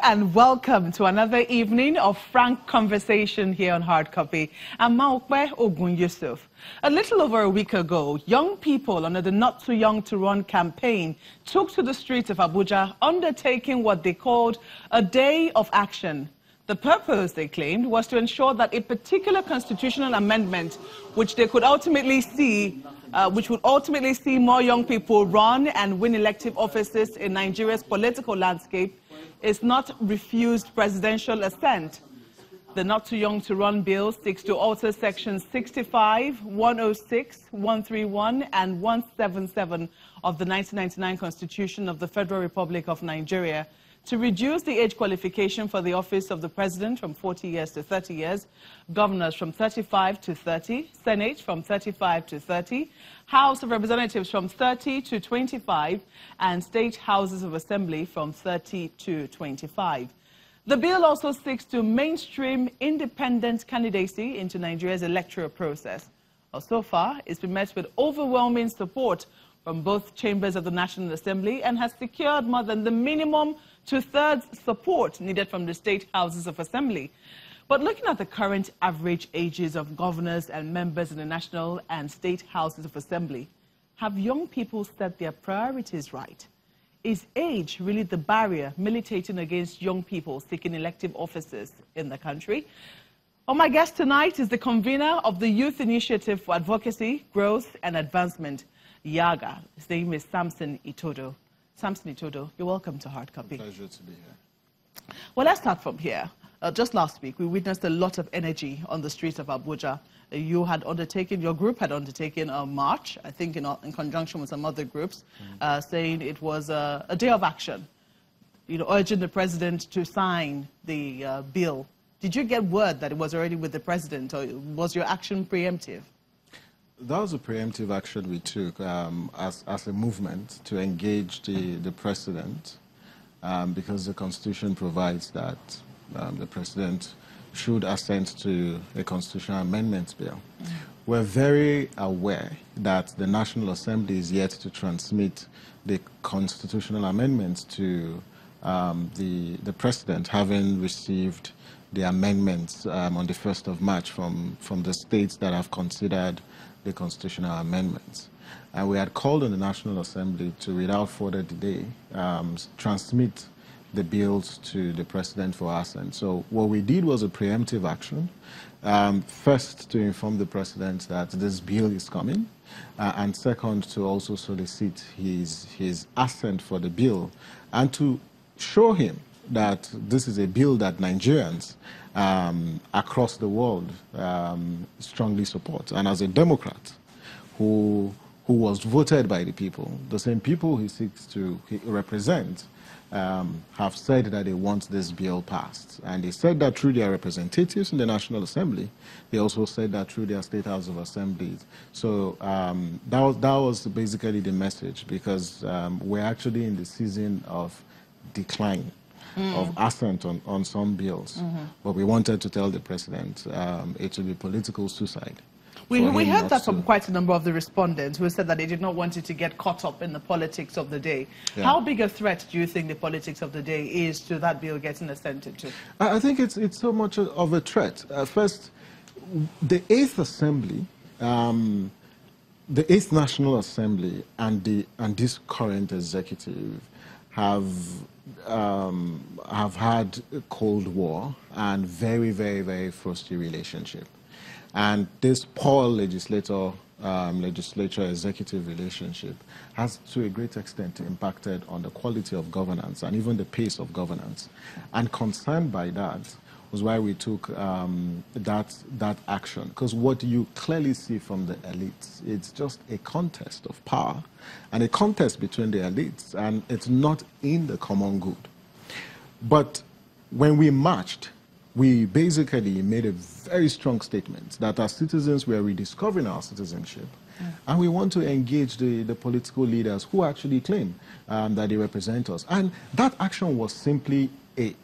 and welcome to another evening of frank conversation here on Hard Copy. I'm Maokwe Ogun Yusuf. A little over a week ago, young people under the Not Too Young to Run campaign took to the streets of Abuja, undertaking what they called a day of action. The purpose, they claimed, was to ensure that a particular constitutional amendment, which they could ultimately see, which would ultimately see more young people run and win elective offices in Nigeria's political landscape, is not refused presidential assent. The Not Too Young to Run bill seeks to alter sections 65, 106, 131, and 177 of the 1999 Constitution of the Federal Republic of Nigeria to reduce the age qualification for the office of the president from 40 years to 30 years, governors from 35 to 30, Senate from 35 to 30, House of Representatives from 30 to 25, and state houses of assembly from 30 to 25. The bill also seeks to mainstream independent candidacy into Nigeria's electoral process. Well, so far, it's been met with overwhelming support from both chambers of the National Assembly and has secured more than the minimum two-thirds support needed from the state houses of assembly. But looking at the current average ages of governors and members in the national and state houses of assembly, have young people set their priorities right? Is age really the barrier militating against young people seeking elective offices in the country? Well, my guest tonight is the convener of the Youth Initiative for Advocacy, Growth and Advancement, YAGA. His name is Samson Itodo. Samson Itodo, you're welcome to Hard Copy. Pleasure to be here. Well, let's start from here. Just last week, we witnessed a lot of energy on the streets of Abuja. You had undertaken, your group had undertaken a march, I think in conjunction with some other groups, saying it was a day of action, urging the president to sign the bill. Did you get word that it was already with the president, or was your action preemptive? That was a preemptive action we took as a movement to engage the president, because the Constitution provides that the president should assent to a constitutional amendment bill. We're very aware that the National Assembly is yet to transmit the constitutional amendments to the president, having received the amendments on the 1st of March from the states that have considered the constitutional amendments. And we had called on the National Assembly to, without further delay, transmit the bills to the president for assent. So what we did was a preemptive action. First, to inform the president that this bill is coming, and second, to also solicit his assent for the bill, and to show him that this is a bill that Nigerians across the world strongly support. And as a Democrat who was voted by the people, the same people he seeks to represent, have said that they want this bill passed. And they said that through their representatives in the National Assembly. They also said that through their state house of assemblies. So that was basically the message, because we're actually in the season of decline of assent on some bills. But we wanted to tell the president it will be political suicide. We heard that from quite a number of the respondents who said that they did not want it to get caught up in the politics of the day. Yeah. How big a threat do you think the politics of the day is to that bill getting assented to? I think it's so much of a threat. First, the 8th Assembly, the 8th National Assembly and this current executive have had a Cold War and very, very, very frosty relationship. And this poor legislature-executive relationship has, to a great extent, impacted on the quality of governance and even the pace of governance. And concerned by that was why we took that action. Because what you clearly see from the elites, it's just a contest of power and a contest between the elites, and it's not in the common good. But when we marched, we basically made a very strong statement that as citizens we are rediscovering our citizenship, and we want to engage the political leaders who actually claim that they represent us. And that action was simply a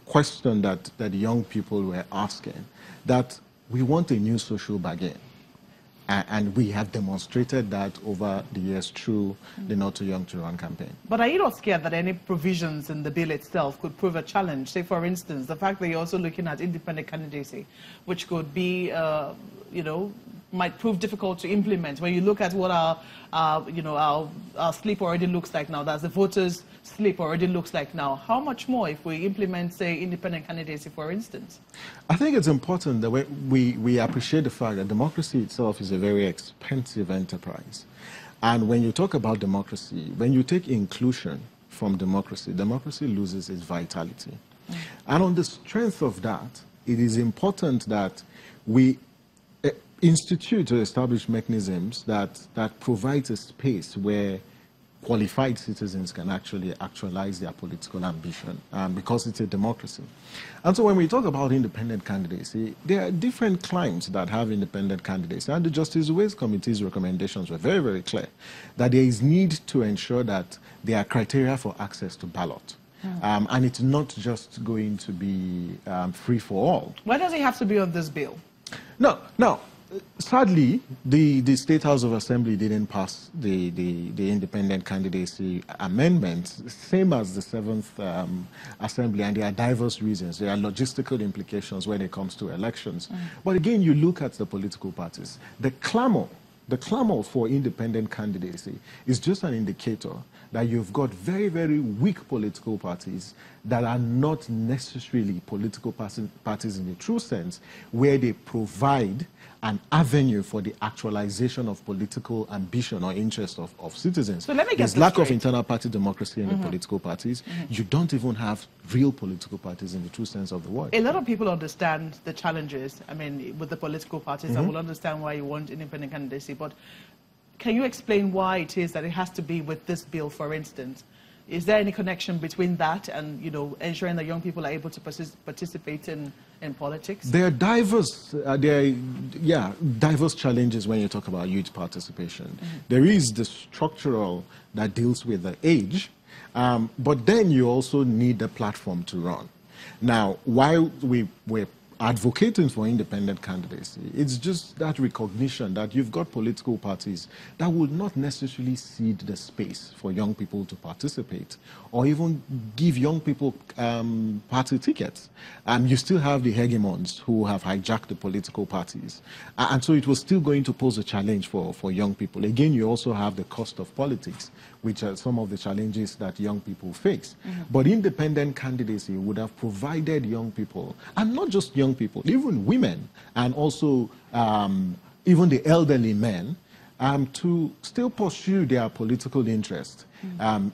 question that young people were asking, that we want a new social bargain. And we have demonstrated that over the years through the Not Too Young to Run campaign. But are you not scared that any provisions in the bill itself could prove a challenge? Say, for instance, the fact that you're also looking at independent candidacy, which could be, might prove difficult to implement. When you look at what our slip already looks like now, that's the voters' slip already looks like now. How much more if we implement, say, independent candidacy, for instance? I think it's important that we appreciate the fact that democracy itself is a very expensive enterprise. And when you talk about democracy, when you take inclusion from democracy, democracy loses its vitality. And on the strength of that, it is important that we institute or establish mechanisms that provide a space where qualified citizens can actually actualize their political ambition, because it's a democracy. And so when we talk about independent candidacy, there are different climes that have independent candidacy. And the Justice Ways Committee's recommendations were very, very clear that there is need to ensure that there are criteria for access to ballot. And it's not just going to be free for all. Why does it have to be on this bill? No. Sadly, the State House of Assembly didn't pass the independent candidacy amendment, same as the 7th Assembly, and there are diverse reasons. There are logistical implications when it comes to elections. But again, you look at the political parties. The clamor for independent candidacy is just an indicator that you've got very, very weak political parties that are not necessarily political parties in the true sense, where they provide an avenue for the actualization of political ambition or interest of citizens. So let me get There's lack of internal party democracy in the political parties. You don't even have real political parties in the true sense of the word. A lot of people understand the challenges, with the political parties, and will understand why you want independent candidacy. But can you explain why it is that it has to be with this bill, for instance? Is there any connection between that and, ensuring that young people are able to participate in politics? There are diverse challenges when you talk about youth participation. There is the structural that deals with the age, but then you also need a platform to run. Now, while we're advocating for independent candidacy, it's just that recognition that you've got political parties that would not necessarily cede the space for young people to participate or even give young people party tickets. You still have the hegemons who have hijacked the political parties. And so it was still going to pose a challenge for young people. Again, you also have the cost of politics, which are some of the challenges that young people face. But independent candidacy would have provided young people, and not just young people, even women, and also even the elderly men, to still pursue their political interest,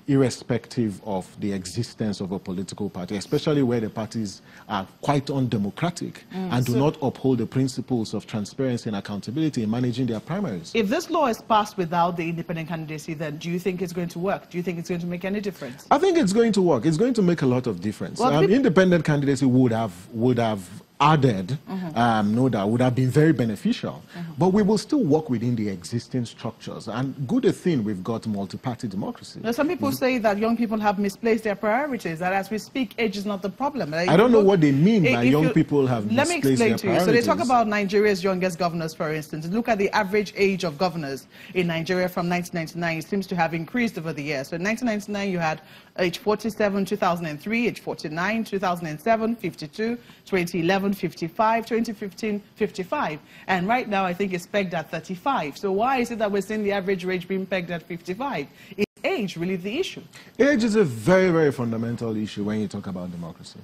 irrespective of the existence of a political party, especially where the parties are quite undemocratic and do not uphold the principles of transparency and accountability in managing their primaries. If this law is passed without the independent candidacy, then do you think it's going to work? Do you think it's going to make any difference? I think it's going to work. It's going to make a lot of difference. Well, independent candidacy would have added, no doubt, would have been very beneficial. But we will still work within the existing structures. And good a thing, we've got multi-party democracy. Now, some people say that young people have misplaced their priorities, that as we speak, age is not the problem. I don't know what they mean by young people have misplaced their priorities. Let me explain to you. So they talk about Nigeria's youngest governors, for instance. Look at the average age of governors in Nigeria from 1999. It seems to have increased over the years. So in 1999, you had age 47, 2003, age 49, 2007, 52, 2011, 55, 2015, 55. And right now, I think it's pegged at 35. So why is it that we're seeing the average age being pegged at 55? Is age really the issue? Age is a very, very fundamental issue when you talk about democracy.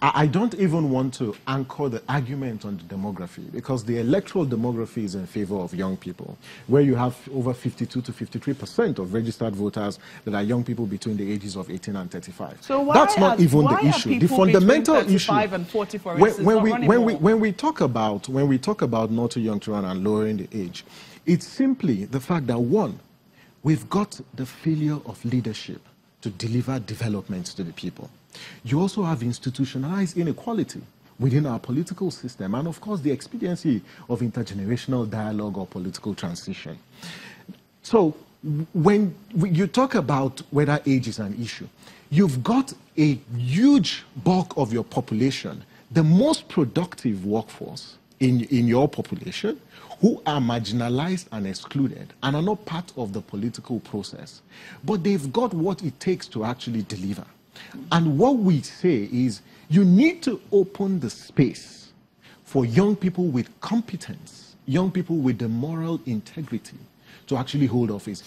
I don't even want to anchor the argument on the demography, because the electoral demography is in favor of young people, where you have over 52 to 53% of registered voters that are young people between the ages of 18 and 35. So that's not even the issue. The fundamental issue, and 40, for instance, when we talk about not too young to run and lowering the age, it's simply the fact that, one, we've got the failure of leadership to deliver development to the people. You also have institutionalized inequality within our political system, and of course the expediency of intergenerational dialogue or political transition. So when you talk about whether age is an issue, you've got a huge bulk of your population, the most productive workforce in your population who are marginalized and excluded and are not part of the political process, but they've got what it takes to actually deliver. And what we say is you need to open the space for young people with competence, young people with the moral integrity to actually hold office.